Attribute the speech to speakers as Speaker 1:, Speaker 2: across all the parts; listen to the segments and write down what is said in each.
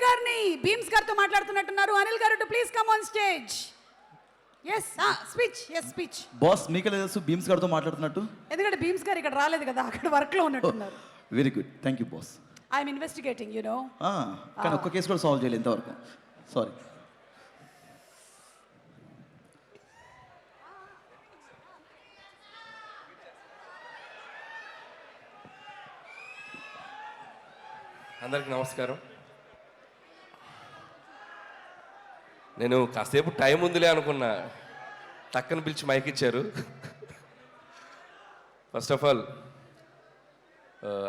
Speaker 1: గారిని బీమ్స్ గారితో మాట్లాడుతున్నట్టున్నారు. Anil garu to please come on stage. Yes speech
Speaker 2: boss మీకే తెలుసు బీమ్స్ గారితో మాట్లాడుతున్నట్టు.
Speaker 1: ఎందుకంటే బీమ్స్ గారు ఇక్కడ రాలేదు కదా, అక్కడ వర్క్ లో ఉన్నట్టున్నారు.
Speaker 2: Very good, thank you boss.
Speaker 1: I'm investigating you know.
Speaker 2: కానీ ఒక్క కేసు కూడా సాల్వ్ చేయలేదు ఇంతవరకు. సారీ.
Speaker 3: అందరికి నమస్కారం. నేను కాసేపు టైం ఉందిలే అనుకున్నా, టక్కన పిలిచి మైక్ ఇచ్చారు. ఫస్ట్ ఆఫ్ ఆల్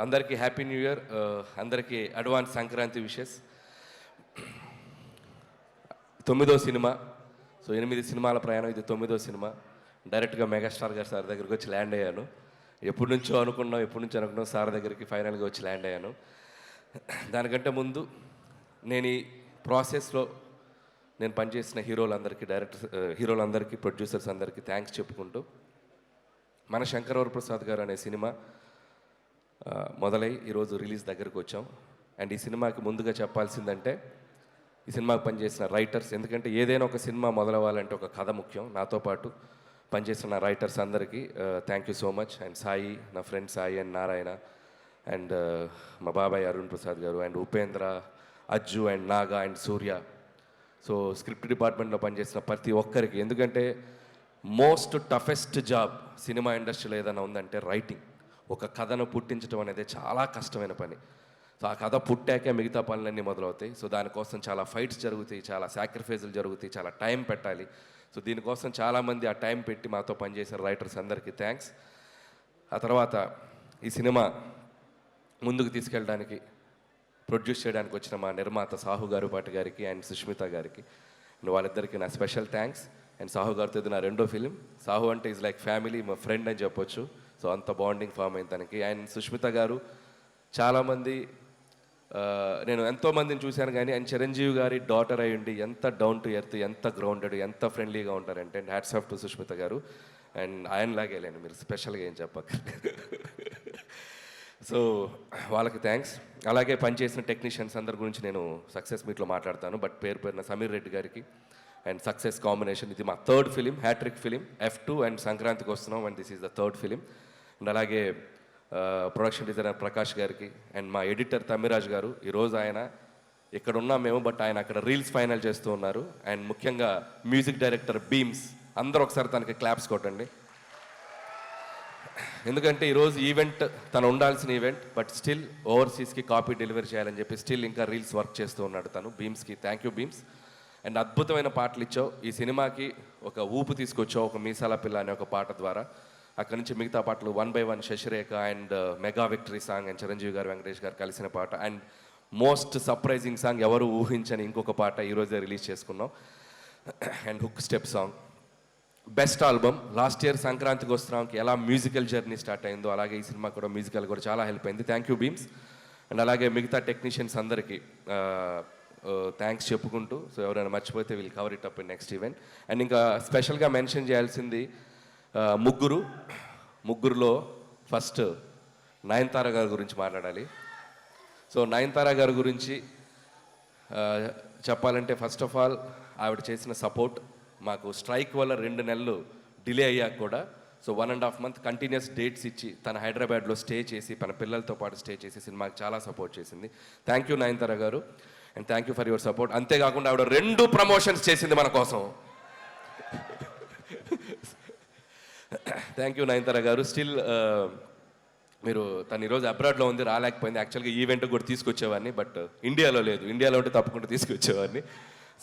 Speaker 3: అందరికీ హ్యాపీ న్యూ ఇయర్, అందరికీ అడ్వాన్స్ సంక్రాంతి విషెస్. 9వ సినిమా, సో 8 సినిమాల ప్రయాణం, ఇది 9వ సినిమా. డైరెక్ట్గా మెగాస్టార్ గారు సార్ దగ్గరికి వచ్చి ల్యాండ్ అయ్యాను. ఎప్పటి నుంచో అనుకున్నాం సార్ దగ్గరికి ఫైనల్గా వచ్చి ల్యాండ్ అయ్యాను. దానికంటే ముందు నేను ఈ ప్రాసెస్లో నేను పనిచేసిన హీరోలందరికీ ప్రొడ్యూసర్స్ అందరికీ థ్యాంక్స్ చెప్పుకుంటూ, మన శంకరవరప్రసాద్ గారు అనే సినిమా మొదలై ఈరోజు రిలీజ్ దగ్గరకు వచ్చాం. అండ్ ఈ సినిమాకి ముందుగా చెప్పాల్సిందంటే ఈ సినిమాకి పనిచేసిన రైటర్స్, ఎందుకంటే ఏదైనా ఒక సినిమా మొదలవ్వాలంటే ఒక కథ ముఖ్యం. నాతో పాటు పనిచేసిన రైటర్స్ అందరికీ thank you so much. And Sai, నా friend Sai and Narayana, and మా బాబాయ్ అరుణ్ ప్రసాద్ గారు, and Upendra, Ajju, and Naga, and Surya. So script డిపార్ట్మెంట్లో పనిచేసిన ప్రతి ఒక్కరికి, ఎందుకంటే మోస్ట్ టఫెస్ట్ జాబ్ సినిమా ఇండస్ట్రీలో ఏదైనా ఉందంటే రైటింగ్. ఒక కథను పుట్టించడం అనేది చాలా కష్టమైన పని. సో ఆ కథ పుట్టాకే మిగతా పనులన్నీ మొదలవుతాయి. సో దానికోసం చాలా ఫైట్స్ జరుగుతాయి, చాలా సాక్రిఫైజులు జరుగుతాయి, చాలా టైం పెట్టాలి. సో దీనికోసం చాలామంది ఆ టైం పెట్టి మాతో పనిచేసిన రైటర్స్ అందరికీ థ్యాంక్స్. ఆ తర్వాత ఈ సినిమా ముందుకు తీసుకెళ్ళడానికి, ప్రొడ్యూస్ చేయడానికి వచ్చిన మా నిర్మాత సాహు గారు పాటి గారికి అండ్ సుష్మిత గారికి, అండ్ వాళ్ళిద్దరికీ నా స్పెషల్ థ్యాంక్స్. అండ్ సాహు గారితో ఇది నా 2వ ఫిలిం. సాహు అంటే ఈజ్ లైక్ ఫ్యామిలీ, మా ఫ్రెండ్ అని చెప్పొచ్చు. సో అంత బాండింగ్ ఫామ్ అయింది తనకి. అండ్ సుష్మిత గారు చాలామంది, నేను ఎంతోమందిని చూశాను కానీ ఆయన చిరంజీవి గారి డాటర్ అయి ఉండి ఎంత డౌన్ టు ఎర్త్, ఎంత గ్రౌండెడ్, ఎంత ఫ్రెండ్లీగా ఉంటారంటే, and hats off to Sushmita గారు. అండ్ ఆయనలాగే లేండి, మీరు స్పెషల్గా ఏం చెప్పక. సో వాళ్ళకి థ్యాంక్స్. అలాగే పనిచేసిన టెక్నీషియన్స్ అందరి గురించి నేను సక్సెస్ మీట్లో మాట్లాడతాను, బట్ పేరున సమీర్ రెడ్డి గారికి అండ్ సక్సెస్ కాంబినేషన్. ఇది మా 3rd film, hat trick film, F2, and సంక్రాంతికి వస్తున్నాం, and this is the 3rd film. And అలాగే ప్రొడక్షన్ డిజైనర్ ప్రకాష్ గారికి, అండ్ మా ఎడిటర్ తమ్మిరాజ్ గారు. ఈరోజు ఆయన ఇక్కడ ఉన్నాం మేము, బట్ ఆయన అక్కడ రీల్స్ ఫైనల్ చేస్తూ ఉన్నారు. అండ్ ముఖ్యంగా మ్యూజిక్ డైరెక్టర్ బీమ్స్, అందరూ ఒకసారి తనకి క్లాప్స్ కొట్టండి. ఎందుకంటే ఈరోజు ఈవెంట్ తను ఉండాల్సిన ఈవెంట్, బట్ స్టిల్ ఓవర్సీస్కి కాపీ డెలివరీ చేయాలని చెప్పి స్టిల్ ఇంకా రీల్స్ వర్క్ చేస్తూ ఉన్నాడు తను. బీమ్స్కి థ్యాంక్ యూ బీమ్స్. అండ్ అద్భుతమైన పాటలు ఇచ్చావు, ఈ సినిమాకి ఒక ఊపు తీసుకొచ్చావు, ఒక మీసాల పిల్ల అనే ఒక పాట ద్వారా. అక్కడి నుంచి మిగతా పాటలు 1 by 1, Sasirekha, and mega victory song, and Chiranjeevi garu, Venkatesh గారు కలిసిన పాట, అండ్ మోస్ట్ సర్ప్రైజింగ్ సాంగ్, ఎవరు ఊహించని ఇంకొక పాట ఈరోజే రిలీజ్ చేసుకున్నాం, and hook step song. Best album. Last year సంక్రాంతికి వస్తున్నాంకి ఎలా మ్యూజికల్ జర్నీ స్టార్ట్ అయిందో అలాగే ఈ సినిమా కూడా మ్యూజికల్ కూడా చాలా హెల్ప్ అయింది. Thank you Bheems. అండ్ అలాగే మిగతా టెక్నీషియన్స్ అందరికీ థ్యాంక్స్ చెప్పుకుంటూ, సో ఎవరైనా మర్చిపోతే we'll cover it up in next event. And ఇంకా స్పెషల్గా మెన్షన్ చేయాల్సింది ముగ్గురులో ఫస్ట్ నయనతార గారి గురించి మాట్లాడాలి. సో నయనతార గారి గురించి చెప్పాలంటే, ఫస్ట్ ఆఫ్ ఆల్ ఆవిడ చేసిన సపోర్ట్ మాకు స్ట్రైక్ వల్ల 2 నెలలు డిలే అయ్యాక కూడా, సో 1.5 month కంటిన్యూస్ డేట్స్ ఇచ్చి తన హైదరాబాద్లో స్టే చేసి తన పిల్లలతో పాటు స్టే చేసి సినిమాకి చాలా సపోర్ట్ చేసింది. థ్యాంక్ యూ నయనతార గారు, and thank you for your support. అంతేకాకుండా ఆవిడ 2 ప్రమోషన్స్ చేసింది మన కోసం. థ్యాంక్ యూ నయనతార గారు. స్టిల్ మీరు తను ఈరోజు అబ్రాడ్లో ఉంది, రాలేకపోయింది. యాక్చువల్గా ఈవెంట్ కూడా తీసుకొచ్చేవాడిని, బట్ ఇండియాలో లేదు. ఇండియాలో ఉంటే తప్పకుండా తీసుకొచ్చేవాడిని.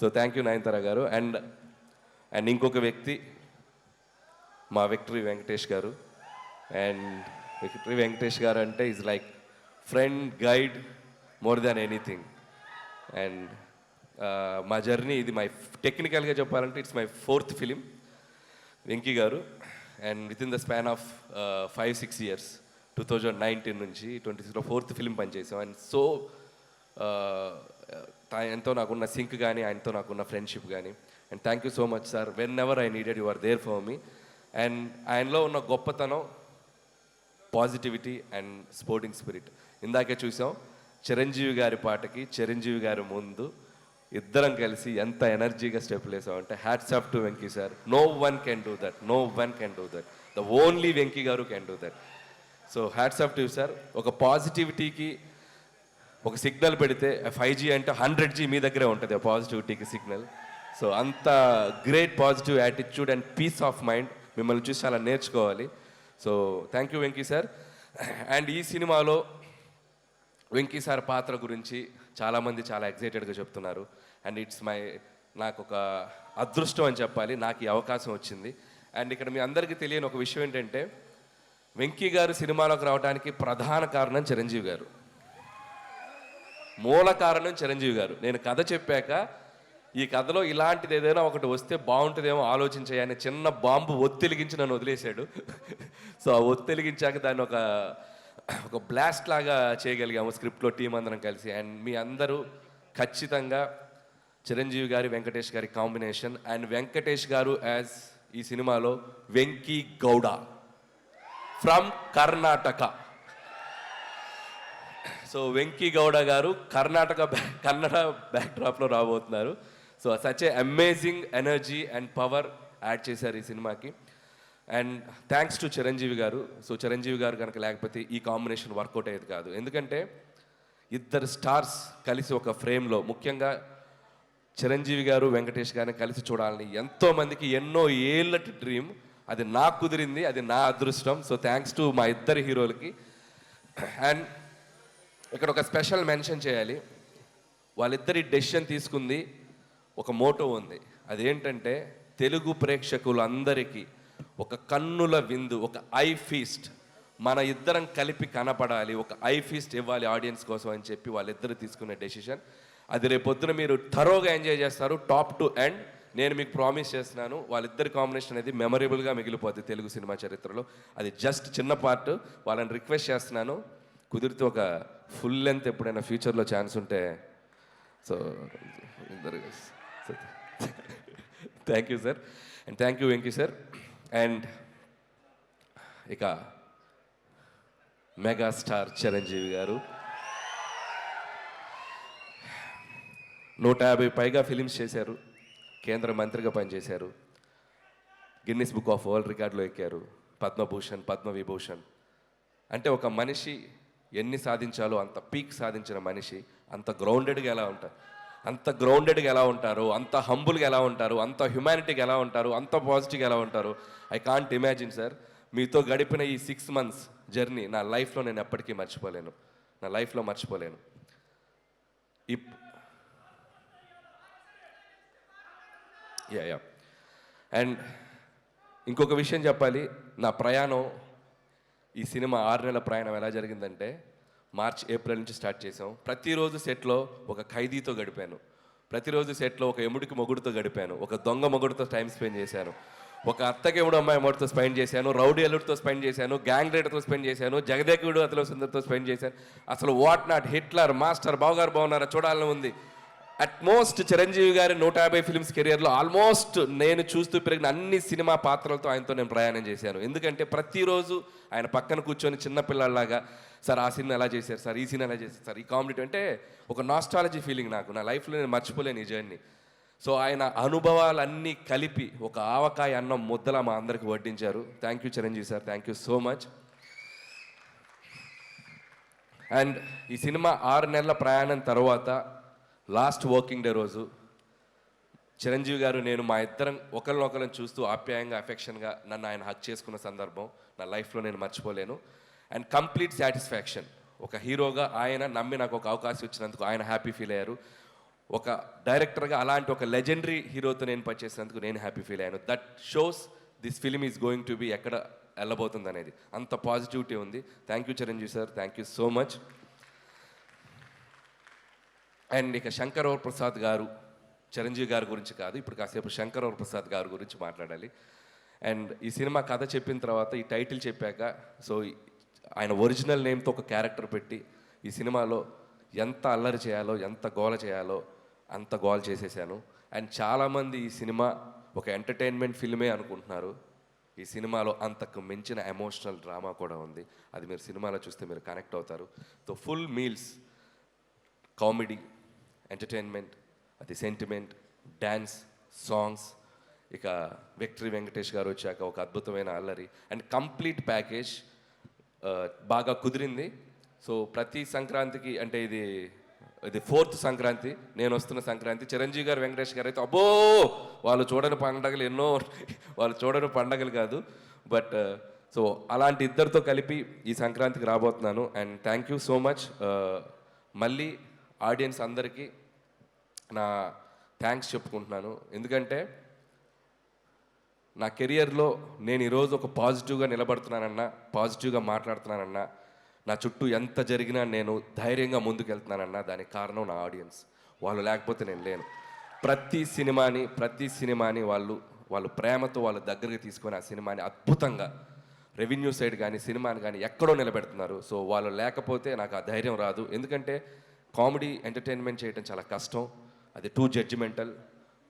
Speaker 3: సో థ్యాంక్ యూ నయనతార గారు. అండ్ ఇంకొక వ్యక్తి మా విక్టరీ వెంకటేష్ గారు. అండ్ విక్టరీ వెంకటేష్ గారు అంటే is like friend, guide, more than anything. And మా జర్నీ ఇది టెక్నికల్గా చెప్పాలంటే it's my 4th film Venky గారు. And with in the span of 5-6 years, 2019 నుంచి 26లో 4th ఫిలిం పనిచేసాం. అండ్ సో ఆయనతో నాకున్న సింక్ కానీ, ఆయనతో నాకున్న ఫ్రెండ్షిప్ కానీ. And thank you so much sir. Whenever I needed you are there for me. And ఆయనలో ఉన్న గొప్పతనం, పాజిటివిటీ అండ్ స్పోర్టింగ్ స్పిరిట్. ఇందాకే చూసాం, చిరంజీవి గారి పాటకి చిరంజీవి గారి ముందు ఇద్దరం కలిసి ఎంత ఎనర్జీగా స్టెప్పులు వేసామంటే hats off to Venky sir. No one can do that, no one can do that, the only Venky గారు can do that. So hats off to sir. ఒక పాజిటివిటీకి ఒక సిగ్నల్ పెడితే 5G అంటే 100G మీ దగ్గరే ఉంటుంది ఆ పాజిటివిటీకి సిగ్నల్. సో అంత great positive attitude and peace of mind మిమ్మల్ని చూసి చాలా నేర్చుకోవాలి. So thank you Venky sir. And ఈ సినిమాలో వెంకీ సార్ పాత్ర గురించి చాలామంది చాలా ఎగ్జైటెడ్గా చెప్తున్నారు. అండ్ ఇట్స్ నాకు ఒక అదృష్టం అని చెప్పాలి, నాకు ఈ అవకాశం వచ్చింది. అండ్ ఇక్కడ మీ అందరికీ తెలియని ఒక విషయం ఏంటంటే వెంకీ గారు సినిమాలోకి రావడానికి ప్రధాన కారణం చిరంజీవి గారు, మూల కారణం చిరంజీవి గారు. నేను కథ చెప్పాక ఈ కథలో ఇలాంటిది ఏదైనా ఒకటి వస్తే బాగుంటుందేమో ఆలోచించాయని చిన్న బాంబు ఒత్తిలిగించి నన్ను వదిలేశాడు. సో ఆ ఒత్తిలిగించాక దాన్ని ఒక బ్లాస్ట్ లాగా చేయగలిగాము స్క్రిప్ట్లో టీం అందరం కలిసి. అండ్ మీ అందరూ ఖచ్చితంగా చిరంజీవి గారి వెంకటేష్ గారి కాంబినేషన్, అండ్ వెంకటేష్ గారు యాజ్ ఈ సినిమాలో వెంకీ గౌడ ఫ్రమ్ కర్ణాటక. సో వెంకీ గౌడ గారు కన్నడ బ్యాక్డ్రాప్లో రాబోతున్నారు. So such a amazing energy and power add చేశారు ఈ సినిమాకి. అండ్ థ్యాంక్స్ టు చిరంజీవి గారు. సో చిరంజీవి గారు కనుక లేకపోతే ఈ కాంబినేషన్ వర్కౌట్ అయ్యేది కాదు. ఎందుకంటే ఇద్దరు స్టార్స్ కలిసి ఒక ఫ్రేమ్లో, ముఖ్యంగా చిరంజీవి గారు వెంకటేష్ గారిని కలిసి చూడాలని ఎంతోమందికి ఎన్నో ఏళ్ళటి డ్రీమ్. అది నాకు కుదిరింది, అది నా అదృష్టం. సో థ్యాంక్స్ టు మా ఇద్దరు హీరోలకి. అండ్ ఇక్కడ ఒక స్పెషల్ మెన్షన్ చేయాలి, వాళ్ళిద్దరి డెసిషన్ తీసుకుంది ఒక మోటో ఉంది. అదేంటంటే తెలుగు ప్రేక్షకులందరికీ ఒక కన్నుల విందు, ఒక ఐ ఫీస్ట్, మన ఇద్దరం కలిపి కనపడాలి, ఒక ఐ ఫీస్ట్ ఇవ్వాలి ఆడియన్స్ కోసం అని చెప్పి వాళ్ళిద్దరు తీసుకునే డెసిషన్. అది రేపొద్దున మీరు థరోగా ఎంజాయ్ చేస్తారు టాప్ టు ఎండ్. నేను మీకు ప్రామిస్ చేస్తున్నాను, వాళ్ళిద్దరి కాంబినేషన్ అనేది మెమరబుల్గా మిగిలిపోద్ది తెలుగు సినిమా చరిత్రలో. అది జస్ట్ చిన్న పార్ట్. వాళ్ళని రిక్వెస్ట్ చేస్తున్నాను, కుదిరితే ఒక ఫుల్ లెంత్ ఎప్పుడైనా ఫ్యూచర్లో ఛాన్స్ ఉంటే. So thank you sir, and thank you Venky sir. And ఇక మెగాస్టార్ చిరంజీవి గారు 150 పైగా ఫిలిమ్స్ చేశారు, కేంద్ర మంత్రిగా పనిచేశారు, గిన్నిస్ బుక్ ఆఫ్ వరల్డ్ రికార్డులో ఎక్కారు, పద్మభూషణ్, పద్మవిభూషణ్. అంటే ఒక మనిషి ఎన్ని సాధించాలో అంత పీక్ సాధించిన మనిషి అంత గ్రౌండెడ్గా ఎలా ఉంటారు, అంత హంబుల్గా ఎలా ఉంటారు, అంత హ్యుమానిటీగా ఎలా ఉంటారు, అంత పాజిటివ్గా ఎలా ఉంటారు. I can't imagine sir. మీతో గడిపిన ఈ 6 months జర్నీ నా లైఫ్లో నేను ఎప్పటికీ మర్చిపోలేను, నా లైఫ్లో మర్చిపోలేను. యా అండ్ ఇంకొక విషయం చెప్పాలి, నా ప్రయాణం, ఈ సినిమా 6 నెలల ప్రయాణం ఎలా జరిగిందంటే మార్చ్ ఏప్రిల్ నుంచి స్టార్ట్ చేసాం. ప్రతిరోజు సెట్లో ఒక ఖైదీతో గడిపాను, ప్రతిరోజు సెట్లో ఒక ఎముడికి మొగుడుతో గడిపాను, ఒక దొంగ మొగుడుతో టైం స్పెండ్ చేశాను, ఒక అత్తకి ఎముడు అమ్మాయి మొగుడుతో స్పెండ్ చేశాను, రౌడీ అల్లుడితో స్పెండ్ చేశాను, గ్యాంగ్ రైడర్తో స్పెండ్ చేశాను, జగదేకుడు అతలో సుందర్తో స్పెండ్ చేశాను. అసలు వాట్ నాట్, హిట్లర్, మాస్టర్, బావగారు బాగున్నారా చూడాలని ఉంది. అట్మోస్ట్ చిరంజీవి గారి 150 ఫిల్మ్స్ కెరియర్లో ఆల్మోస్ట్ నేను చూస్తూ పెరిగిన అన్ని సినిమా పాత్రలతో ఆయనతో నేను ప్రయాణం చేశాను. ఎందుకంటే ప్రతిరోజు ఆయన పక్కన కూర్చొని చిన్నపిల్లల్లాగా, సార్ ఆ సినిమా ఎలా చేశారు సార్, ఈ సినిమా ఎలా చేశారు సార్, ఈ కామెడీ అంటే ఒక నాస్టాలజీ ఫీలింగ్ నాకు, నా లైఫ్లో నేను మర్చిపోలేను ఈ జర్నీ. సో ఆయన అనుభవాలన్నీ కలిపి ఒక ఆవకాయ అన్నం ముద్దలా మా అందరికి వడ్డించారు. Thank you Chiranjeevi sir, thank you so much. And ఈ సినిమా 6 నెలల ప్రయాణం తర్వాత లాస్ట్ వర్కింగ్ డే రోజు చిరంజీవి గారు నేను మా ఇద్దరం ఒకరినొకరిని చూస్తూ ఆప్యాయంగా, అఫెక్షన్గా నన్ను ఆయన హక్ చేసుకున్న సందర్భం నా లైఫ్లో నేను మర్చిపోలేను. And complete satisfaction. ఒక హీరోగా ఆయన నమ్మి నాకు ఒక అవకాశం ఇచ్చినందుకు ఆయన హ్యాపీ ఫీల్ అయ్యారు. ఒక డైరెక్టర్గా అలాంటి ఒక లెజెండరీ హీరోతో నేను పనిచేసినందుకు నేను హ్యాపీ ఫీల్ అయ్యాను. That shows this film is going to be ఎక్కడ వెళ్ళబోతుంది అనేది, అంత పాజిటివిటీ ఉంది. Thank you Chiranjeevi sir, thank you so much. And ఇక శంకర్ ప్రసాద్ గారు, చిరంజీవి గారి గురించి కాదు, ఇప్పుడు కాసేపు శంకర్ ప్రసాద్ గారి గురించి మాట్లాడాలి. అండ్ ఈ సినిమా కథ చెప్పిన తర్వాత, ఈ టైటిల్ చెప్పాక, సో ఆయన ఒరిజినల్ నేమ్తో ఒక క్యారెక్టర్ పెట్టి ఈ సినిమాలో ఎంత అల్లరి చేయాలో, ఎంత గోల చేయాలో అంత గోల చేసేసాను. అండ్ చాలామంది ఈ సినిమా ఒక ఎంటర్టైన్మెంట్ ఫిల్మే అనుకుంటున్నారు. ఈ సినిమాలో అంతకు మించిన ఎమోషనల్ డ్రామా కూడా ఉంది. అది మీరు సినిమాలో చూస్తే మీరు కనెక్ట్ అవుతారు. So full meals, comedy, entertainment, అది సెంటిమెంట్, డ్యాన్స్, సాంగ్స్, ఇక విక్టరీ వెంకటేష్ గారు వచ్చాక ఒక అద్భుతమైన అల్లరి అండ్ కంప్లీట్ ప్యాకేజ్ బాగా కుదిరింది. సో ప్రతి సంక్రాంతికి అంటే ఇది 4th సంక్రాంతి, నేను వస్తున్న సంక్రాంతి. చిరంజీవి గారు, వెంకటేష్ గారు అయితే అబ్బో వాళ్ళు చూడని పండగలు ఎన్నో, వాళ్ళు చూడని పండగలు కాదు. బట్ సో అలాంటి ఇద్దరితో కలిపి ఈ సంక్రాంతికి రాబోతున్నాను. And thank you so much. మళ్ళీ ఆడియన్స్ అందరికీ నా థ్యాంక్స్ చెప్పుకుంటున్నాను. ఎందుకంటే నా కెరియర్లో నేను ఈరోజు ఒక పాజిటివ్గా నిలబడుతున్నానన్నా, పాజిటివ్గా మాట్లాడుతున్నానన్నా, నా చుట్టూ ఎంత జరిగినా నేను ధైర్యంగా ముందుకెళ్తున్నానన్నా దానికి కారణం నా ఆడియన్స్. వాళ్ళు లేకపోతే నేను లేను. ప్రతి సినిమాని వాళ్ళు ప్రేమతో వాళ్ళ దగ్గరికి తీసుకొని ఆ సినిమాని అద్భుతంగా రెవెన్యూ సైడ్ కానీ సినిమాని కానీ ఎక్కడో నిలబెడుతున్నారు. సో వాళ్ళు లేకపోతే నాకు ఆ ధైర్యం రాదు. ఎందుకంటే కామెడీ ఎంటర్టైన్మెంట్ చేయడం చాలా కష్టం. అది టూ జడ్జిమెంటల్,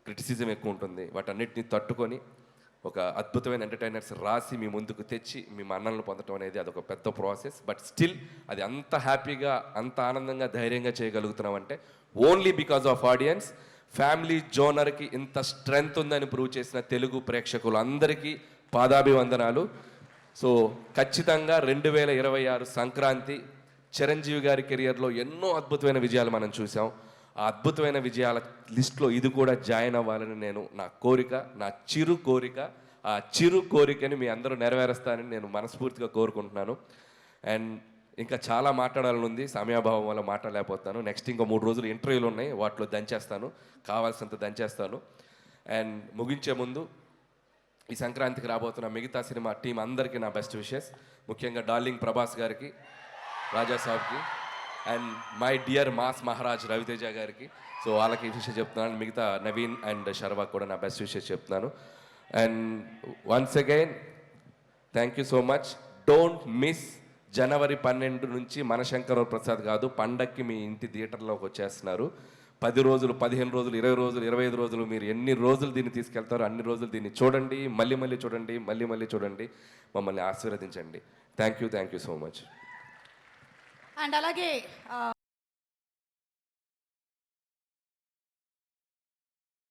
Speaker 3: క్రిటిసిజం ఎక్కువ ఉంటుంది. వాటన్నిటిని తట్టుకొని ఒక అద్భుతమైన ఎంటర్టైనర్స్ రాసి మీ ముందుకు తెచ్చి మీ మన్ననలు పొందడం అనేది అదొక పెద్ద ప్రాసెస్. బట్ స్టిల్ అది అంత హ్యాపీగా, అంత ఆనందంగా, ధైర్యంగా చేయగలుగుతున్నాం అంటే only because of audience. Family జోనర్కి ఇంత స్ట్రెంగ్త్ ఉందని ప్రూవ్ చేసిన తెలుగు ప్రేక్షకులు అందరికీ పాదాభివందనాలు. సో ఖచ్చితంగా 2026 సంక్రాంతి చిరంజీవి గారి కెరియర్లో ఎన్నో అద్భుతమైన విజయాలు మనం చూసాం. ఆ అద్భుతమైన విజయాల లిస్ట్లో ఇది కూడా జాయిన్ అవ్వాలని నా కోరిక, నా చిరు కోరిక. ఆ చిరు కోరికని మీ అందరూ నెరవేరుస్తానని నేను మనస్ఫూర్తిగా కోరుకుంటున్నాను. అండ్ ఇంకా చాలా మాట్లాడాలని ఉంది, సమయాభావం వల్ల మాట్లాడలేకపోతాను. నెక్స్ట్ ఇంకో 3 రోజులు ఇంటర్వ్యూలు ఉన్నాయి, వాటిలో దంచేస్తాను, కావాల్సినంత దంచేస్తాను. అండ్ ముగించే ముందు ఈ సంక్రాంతికి రాబోతున్న మిగతా సినిమా టీం అందరికీ నా బెస్ట్ విషెస్. ముఖ్యంగా డార్లింగ్ ప్రభాస్ గారికి, రాజా సాబ్కి, and my dear mass Maharaj Raviteja గారికి. సో వాళ్ళకి విషయం చెప్తున్నాను. మిగతా నవీన్ అండ్ శర్వాకి కూడా నా బెస్ట్ విషెస్ చెప్తున్నాను. And once again thank you so much. Don't miss జనవరి 12 నుంచి మనశంకర ప్రసాద్ కాదు, పండక్కి మీ ఇంటి థియేటర్లోకి వచ్చేస్తున్నారు. 10 రోజులు, 15 రోజులు, 20 రోజులు, 25 రోజులు, మీరు ఎన్ని రోజులు దీన్ని తీసుకెళ్తారో అన్ని రోజులు దీన్ని చూడండి, మళ్ళీ చూడండి, మళ్ళీ చూడండి, మమ్మల్ని ఆశీర్వదించండి. Thank you so much.
Speaker 1: And అలాగే